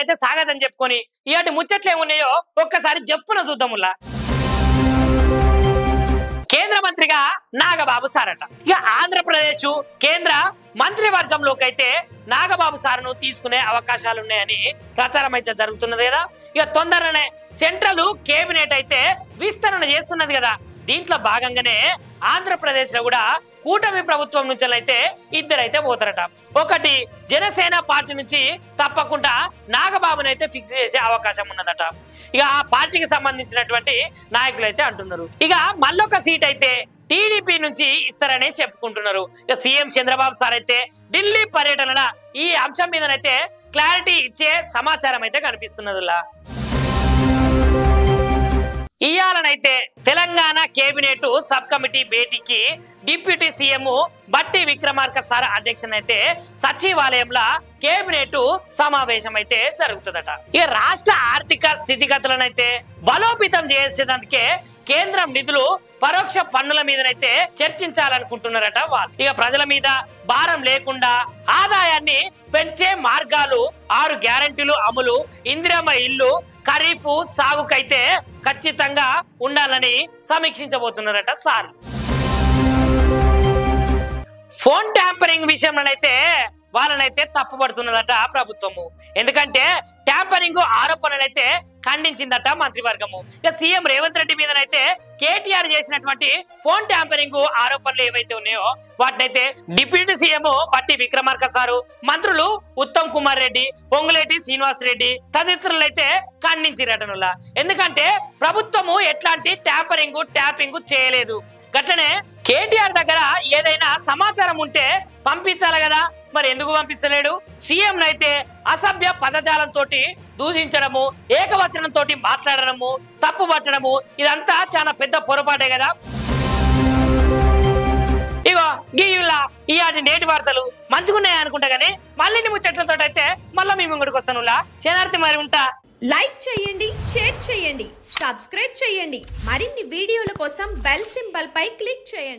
అయితే సాగదని చెప్పుకొని ఇలాంటి ముచ్చట్లు ఏమున్నాయో ఒక్కసారి చెప్పున చూద్దాముల్లా. కేంద్ర మంత్రిగా నాగబాబు సారట. ఇక ఆంధ్రప్రదేశ్ కేంద్ర మంత్రివర్గంలోకి అయితే నాగబాబు సార్ను తీసుకునే అవకాశాలు ఉన్నాయని ప్రచారం అయితే జరుగుతున్నది కదా. ఇక తొందరనే సెంట్రల్ కేబినెట్ అయితే విస్తరణ చేస్తున్నది కదా. దీంట్లో భాగంగానే ఆంధ్రప్రదేశ్ లో కూడా కూటమి ప్రభుత్వం నుంచి అయితే ఇద్దరైతే పోతారట. ఒకటి జనసేన పార్టీ నుంచి తప్పకుండా నాగబాబుని అయితే ఫిక్స్ చేసే అవకాశం ఉన్నదట. ఇక ఆ పార్టీకి సంబంధించినటువంటి నాయకులు అయితే అంటున్నారు. ఇక మళ్ళొక సీట్ అయితే టీడీపీ నుంచి ఇస్తారని చెప్పుకుంటున్నారు. ఇక సీఎం చంద్రబాబు సార్ అయితే ఢిల్లీ పర్యటన ఈ అంశం మీదనైతే క్లారిటీ ఇచ్చే సమాచారం అయితే కనిపిస్తున్నదిలా. ఇయాలనైతే తెలంగాణ కేబినెట్ సబ్ కమిటీ భేటీకి deputy CM Bhatti Vikramarka sir అధ్యక్షన అయితే సచివాలయంలో కేబినెట్ సమావేశం అయితే జరుగుతుందట. ఇక రాష్ట్ర ఆర్థిక స్థితిగతులను అయితే బలోపేతం చేసేందుకే కేంద్రం నిధులు పరోక్ష పన్నుల మీదనైతే చర్చించాలనుకుంటున్నారట వాళ్ళు. ఇక ప్రజల మీద భారం లేకుండా ఆదాయాన్ని పెంచే మార్గాలు, 6 గ్యారంటీలు అమలు, ఇందిరమ్మ ఇల్లు, ఖరీఫ్ సాగుకైతే ఖచ్చితంగా ఉండాలని సమీక్షించబోతున్నారట సార్. ఫోన్ ట్యాంపరింగ్ విషయంలోనైతే వాళ్ళనైతే తప్పుపడుతున్నదట ప్రభుత్వము. ఎందుకంటే ట్యాంపరింగ్ ఆరోపణలైతే ఖండించిందట మంత్రివర్గము. ఇక సీఎం రేవంత్ రెడ్డి మీదనైతే కేటీఆర్ చేసినటువంటి ఫోన్ ట్యాంపరింగ్ ఆరోపణలు ఏవైతే ఉన్నాయో వాటినైతే deputy CM Bhatti Vikramarka sir, మంత్రులు ఉత్తమ్ కుమార్ రెడ్డి, పొంగులేటి శ్రీనివాస్ రెడ్డి తదితరులు అయితే ఖండించిరటనులా. ఎందుకంటే ప్రభుత్వము ఎట్లాంటి ట్యాపింగ్ చేయలేదు. గట్లనే కేటీఆర్ దగ్గర ఏదైనా సమాచారం ఉంటే పంపించాలి కదా, మరి ఎందుకు పంపిస్తలేడు? సీఎం నైతే అసభ్య పదజాలంతో దూషించడము, ఏకవచనంతో మాట్లాడడము, తప్పు పట్టడము ఇదంతా చాలా పెద్ద పొరపాటే కదా. ఇగో గీయుల్లా ఇయాటి నేటి వార్తలు మంచిగున్నాయి అనుకుంటా గానీ మళ్ళీ ముచ్చట్లతో అయితే మళ్ళీ మీ ముంగడికి వస్తాను. శనార్థి మరి ఉంటా. లైక్ చేయండి, షేర్ చేయండి, సబ్స్క్రైబ్ చేయండి. మరిన్ని వీడియోల కోసం బెల్ సింబల్ పై క్లిక్ చేయండి.